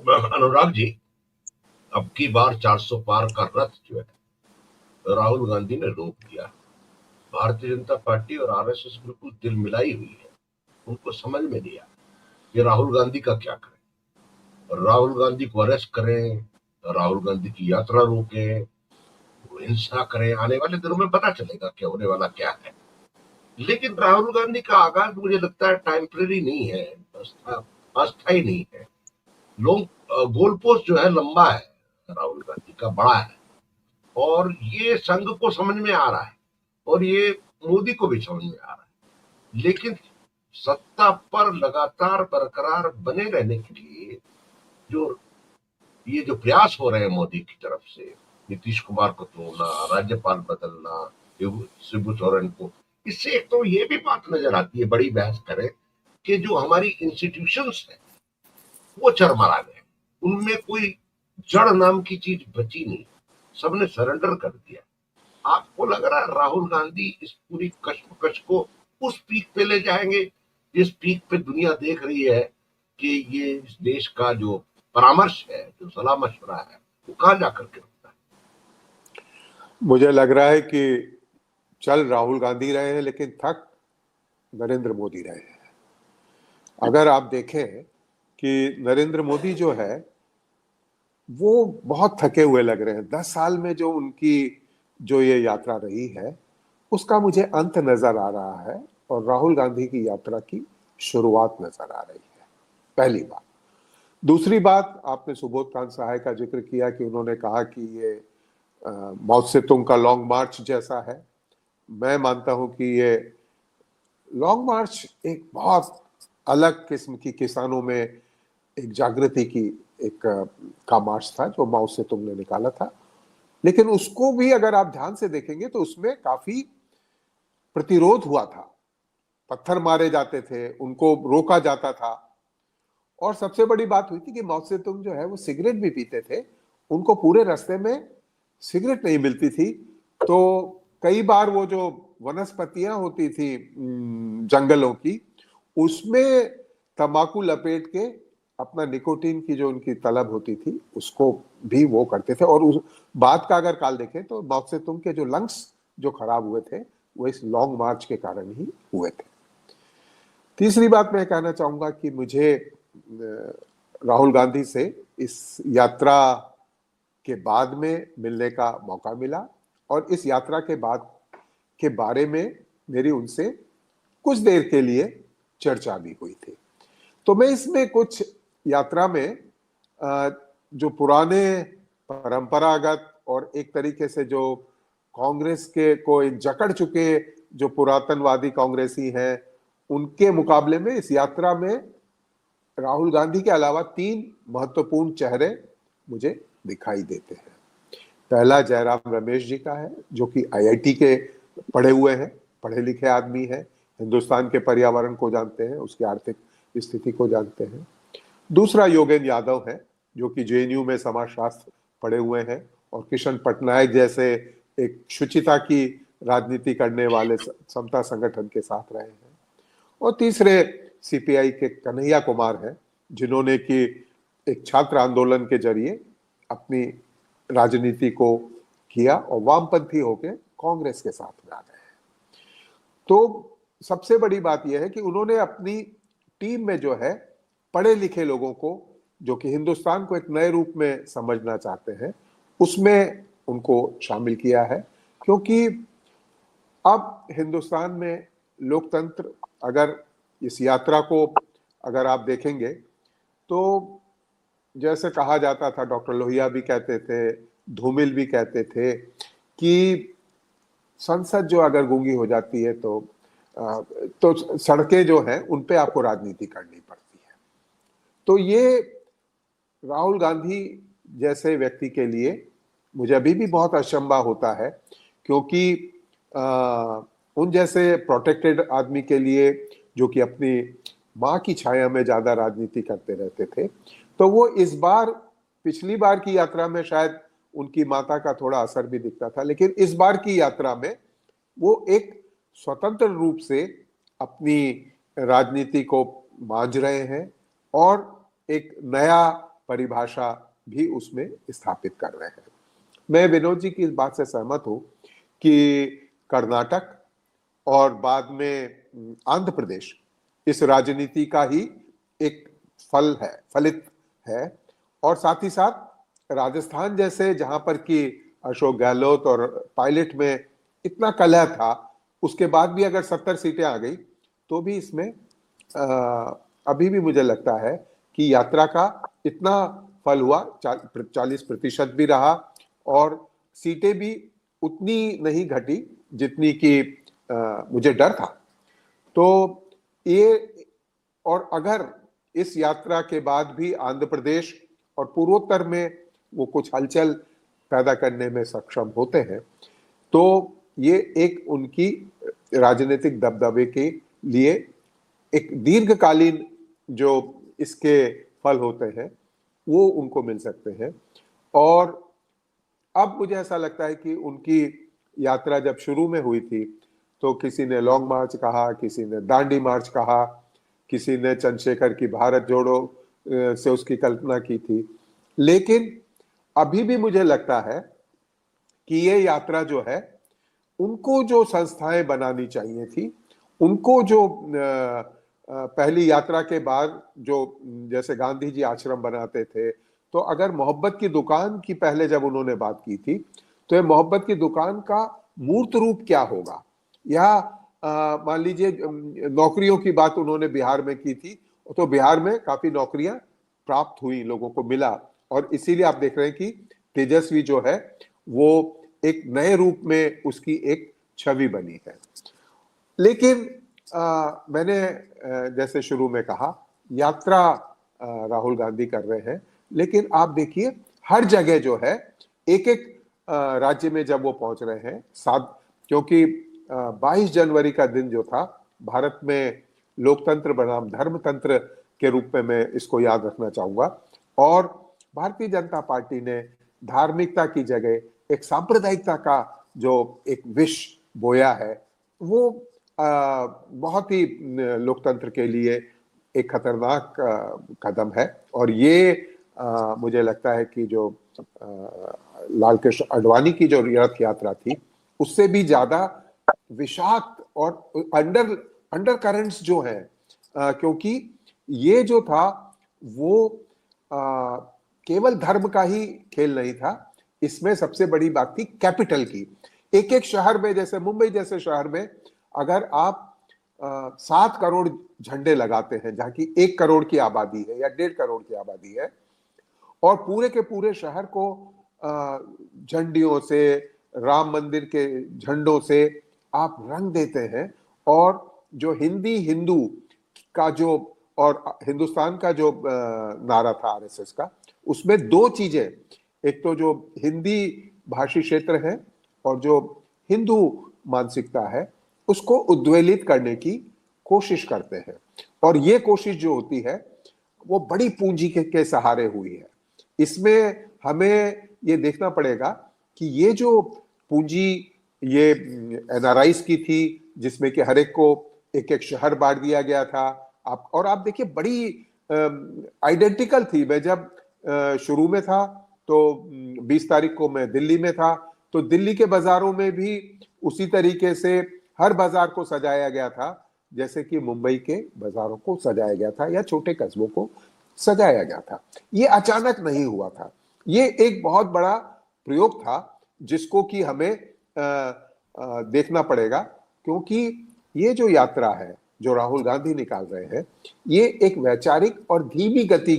अनुराग जी, अब की बार 400 पार का रथ जो है राहुल गांधी ने रोक दिया। भारतीय जनता पार्टी और आरएसएस बिल्कुल दिल मिलाई हुई है। उनको समझ में नहीं आया कि राहुल गांधी का क्या करें। राहुल गांधी को अरेस्ट करें, राहुल गांधी की यात्रा रोकें, हिंसा करें, आने वाले दिनों में पता चलेगा क्या होने वाला क्या है। लेकिन राहुल गांधी का आगाज मुझे लगता है टेम्परेरी नहीं है, अस्थायी नहीं है। लोग गोल पोस्ट जो है लंबा है, राहुल गांधी का बड़ा है, और ये संघ को समझ में आ रहा है और ये मोदी को भी समझ में आ रहा है। लेकिन सत्ता पर लगातार बरकरार बने रहने के लिए जो ये जो प्रयास हो रहे हैं मोदी की तरफ से, नीतीश कुमार को तोड़ना, राज्यपाल बदलना, शिबू सोरेन को, इससे एक तो ये भी बात नजर आती है, बड़ी बहस करें, कि जो हमारी इंस्टीट्यूशंस है वो चरमरा गए। उनमें कोई जड़ नाम की चीज बची नहीं, सबने सरेंडर कर दिया। आपको लग रहा है राहुल गांधी इस पूरी कश्मकश को उस पीक पे ले जाएंगे जिस पीक पे दुनिया देख रही है कि ये इस देश का जो परामर्श है, जो सलाह मशवरा है, वो कहां जाकर के रुकता है? मुझे लग रहा है कि चल राहुल गांधी रहे हैं लेकिन थक नरेंद्र मोदी रहे हैं। अगर आप देखें कि नरेंद्र मोदी जो है वो बहुत थके हुए लग रहे हैं। 10 साल में जो उनकी जो ये यात्रा रही है उसका मुझे अंत नजर आ रहा है और राहुल गांधी की यात्रा की शुरुआत नजर आ रही है, पहली बात। दूसरी बात, आपने सुबोध कांत सहाय का जिक्र किया कि उन्होंने कहा कि ये माओ सेतुंग का लॉन्ग मार्च जैसा है। मैं मानता हूं कि ये लॉन्ग मार्च एक बहुत अलग किस्म की, किसानों में एक जागृति की एक का मार्च था जो माओ सेतुंग ने निकाला था। लेकिन उसको भी अगर आप ध्यान से देखेंगे तो उसमें काफी प्रतिरोध हुआ था, पत्थर मारे जाते थे, उनको रोका जाता था। और सबसे बड़ी बात हुई थी कि माओ सेतुंग जो है वो सिगरेट भी पीते थे, उनको पूरे रास्ते में सिगरेट नहीं मिलती थी। तो कई बार वो जो वनस्पतियां होती थी जंगलों की, उसमें तंबाकू लपेट के अपना निकोटीन की जो उनकी तलब होती थी उसको भी वो करते थे। और उस बात का अगर काल देखें तो माओ सेतुंग के जो लंग्स जो खराब हुए थे वो इस लॉन्ग मार्च के कारण ही हुए थे। तीसरी बात मैं कहना चाहूंगा कि मुझे राहुल गांधी से इस यात्रा के बाद में मिलने का मौका मिला और इस यात्रा के बाद के बारे में मेरी उनसे कुछ देर के लिए चर्चा भी हुई थी। तो मैं इसमें कुछ यात्रा में जो पुराने परंपरागत और एक तरीके से जो कांग्रेस के को जकड़ चुके जो पुरातनवादी कांग्रेसी हैं उनके मुकाबले में इस यात्रा में राहुल गांधी के अलावा 3 महत्वपूर्ण चेहरे मुझे दिखाई देते हैं। पहला जयराम रमेश जी का है, जो कि आईआईटी के पढ़े हुए हैं, पढ़े लिखे आदमी हैं, हिंदुस्तान के पर्यावरण को जानते हैं, उसकी आर्थिक स्थिति को जानते हैं। दूसरा योगेंद्र यादव है, जो कि जेएनयू में समाजशास्त्र पढ़े हुए हैं और किशन पटनायक जैसे एक शुचिता की राजनीति करने वाले समता संगठन के साथ रहे हैं। और तीसरे सीपीआई के कन्हैया कुमार हैं, जिन्होंने कि एक छात्र आंदोलन के जरिए अपनी राजनीति को किया और वामपंथी होकर कांग्रेस के साथ में आ गए हैं। तो सबसे बड़ी बात यह है कि उन्होंने अपनी टीम में जो है पढ़े लिखे लोगों को, जो कि हिंदुस्तान को एक नए रूप में समझना चाहते हैं, उसमें उनको शामिल किया है। क्योंकि अब हिंदुस्तान में लोकतंत्र, अगर इस यात्रा को अगर आप देखेंगे तो जैसे कहा जाता था, डॉक्टर लोहिया भी कहते थे, धूमिल भी कहते थे कि संसद जो अगर गूंगी हो जाती है तो सड़कें जो हैं उन पे आपको राजनीति करनी पड़ती है। तो ये राहुल गांधी जैसे व्यक्ति के लिए मुझे अभी भी बहुत अचंभा होता है, क्योंकि उन जैसे प्रोटेक्टेड आदमी के लिए, जो कि अपनी माँ की छाया में ज्यादा राजनीति करते रहते थे, तो वो इस बार, पिछली बार की यात्रा में शायद उनकी माता का थोड़ा असर भी दिखता था, लेकिन इस बार की यात्रा में वो एक स्वतंत्र रूप से अपनी राजनीति को मांझ रहे हैं और एक नया परिभाषा भी उसमें स्थापित कर रहे हैं। मैं विनोद जी की इस बात से सहमत हूं कि कर्नाटक और बाद में आंध्र प्रदेश इस राजनीति का ही एक फलित है, और साथ ही साथ राजस्थान जैसे, जहां पर कि अशोक गहलोत और पायलट में इतना कलह था, उसके बाद भी अगर 70 सीटें आ गई तो भी इसमें अभी भी मुझे लगता है कि यात्रा का इतना फल हुआ, 40% भी रहा, और सीटें भी उतनी नहीं घटी जितनी कि मुझे डर था। तो ये, और अगर इस यात्रा के बाद भी आंध्र प्रदेश और पूर्वोत्तर में वो कुछ हलचल पैदा करने में सक्षम होते हैं, तो ये एक उनकी राजनीतिक दबदबे के लिए एक दीर्घकालीन जो इसके फल होते हैं वो उनको मिल सकते हैं। और अब मुझे ऐसा लगता है कि उनकी यात्रा जब शुरू में हुई थी तो किसी ने लॉन्ग मार्च कहा, किसी ने दांडी मार्च कहा, किसी ने चंद्रशेखर की भारत जोड़ो से उसकी कल्पना की थी, लेकिन अभी भी मुझे लगता है कि ये यात्रा जो है, उनको जो संस्थाएं बनानी चाहिए थी, उनको जो पहली यात्रा के बाद जो जैसे गांधी जी आश्रम बनाते थे, तो अगर मोहब्बत की दुकान की पहले जब उन्होंने बात की थी, तो ये मोहब्बत की दुकान का मूर्त रूप क्या होगा, या मान लीजिए नौकरियों की बात उन्होंने बिहार में की थी, तो बिहार में काफी नौकरियां प्राप्त हुई, लोगों को मिला, और इसीलिए आप देख रहे हैं कि तेजस्वी जो है वो एक नए रूप में उसकी एक छवि बनी है। लेकिन मैंने जैसे शुरू में कहा, यात्रा राहुल गांधी कर रहे हैं, लेकिन आप देखिए हर जगह जो है, एक एक राज्य में जब वो पहुंच रहे हैं, क्योंकि 22 जनवरी का दिन जो था, भारत में लोकतंत्र बनाम धर्मतंत्र के रूप में मैं इसको याद रखना चाहूंगा, और भारतीय जनता पार्टी ने धार्मिकता की जगह एक सांप्रदायिकता का जो एक विष बोया है, वो बहुत ही लोकतंत्र के लिए एक खतरनाक कदम है। और ये मुझे लगता है कि जो लाल कृष्ण आडवाणी की जो रथ यात्रा थी, उससे भी ज्यादा विषाक्त और अंडर करंट्स जो हैं, क्योंकि ये जो था वो केवल धर्म का ही खेल नहीं था, इसमें सबसे बड़ी बात थी कैपिटल की। एक एक शहर में, जैसे मुंबई जैसे शहर में, अगर आप 7 करोड़ झंडे लगाते हैं, जहां की 1 करोड़ की आबादी है या 1.5 करोड़ की आबादी है, और पूरे के पूरे शहर को झंडियों से, राम मंदिर के झंडों से आप रंग देते हैं, और जो हिंदू का जो, और हिंदुस्तान का जो नारा था आरएसएस का, उसमें 2 चीजें, एक तो जो हिंदी भाषी क्षेत्र है और जो हिंदू मानसिकता है, उसको उद्वेलित करने की कोशिश करते हैं। और ये कोशिश जो होती है वो बड़ी पूंजी के सहारे हुई है। इसमें हमें ये देखना पड़ेगा कि ये जो पूंजी ये एनआरआईज की थी, जिसमें कि हर एक को एक एक शहर बांट दिया गया था, और आप देखिए बड़ी आइडेंटिकल थी। मैं जब शुरू में था तो 20 तारीख को मैं दिल्ली में था, तो दिल्ली के बाजारों में भी उसी तरीके से हर बाजार को सजाया गया था जैसे कि मुंबई के बाजारों को सजाया गया था या छोटे कस्बों को सजाया गया था। ये अचानक नहीं हुआ था, ये एक बहुत बड़ा प्रयोग था जिसको कि हमें देखना पड़ेगा, क्योंकि ये जो यात्रा है जो राहुल गांधी निकाल रहे हैं, ये एक वैचारिक और धीमी गति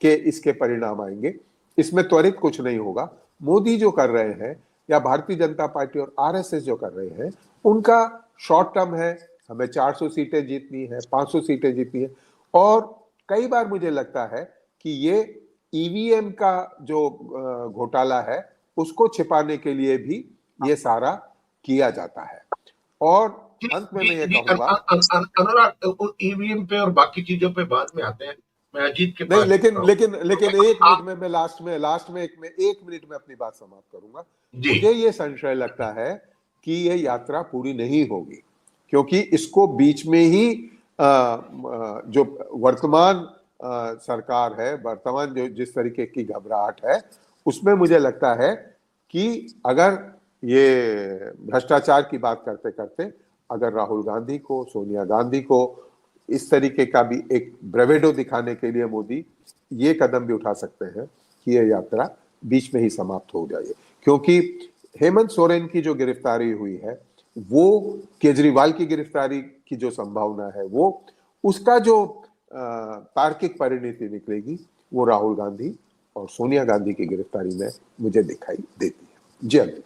के इसके परिणाम आएंगे। इसमें त्वरित कुछ नहीं होगा। मोदी जो कर रहे हैं या भारतीय जनता पार्टी और आरएसएस जो कर रहे हैं, उनका शॉर्ट टर्म है, हमें 400 सीटें जीतनी है, 500 सीटें जीतनी है, और कई बार मुझे लगता है कि ये ईवीएम का जो घोटाला है उसको छिपाने के लिए भी ये सारा किया जाता है। और अंत में मैं ये कहूंगा, अनुराग, ईवीएम पे और बाकी चीजों पे बाद में आते हैं, मैं अजीत के नहीं, पास लेकिन 1 मिनट में मैं लास्ट में 1 मिनट में अपनी बात समाप्त करूंगा। मुझे ये संशय लगता है कि ये यात्रा पूरी नहीं होगी, क्योंकि इसको बीच में ही जो वर्तमान सरकार है, वर्तमान जो जिस तरीके की घबराहट है, उसमें मुझे लगता है कि अगर ये भ्रष्टाचार की बात करते करते अगर राहुल गांधी को, सोनिया गांधी को इस तरीके का भी एक ब्रेवेडो दिखाने के लिए मोदी ये कदम भी उठा सकते हैं कि ये यात्रा बीच में ही समाप्त हो जाए, क्योंकि हेमंत सोरेन की जो गिरफ्तारी हुई है वो केजरीवाल की गिरफ्तारी की जो संभावना है वो उसका जो तार्किक परिणति निकलेगी वो राहुल गांधी और सोनिया गांधी की गिरफ्तारी में मुझे दिखाई देती है। जी अमित।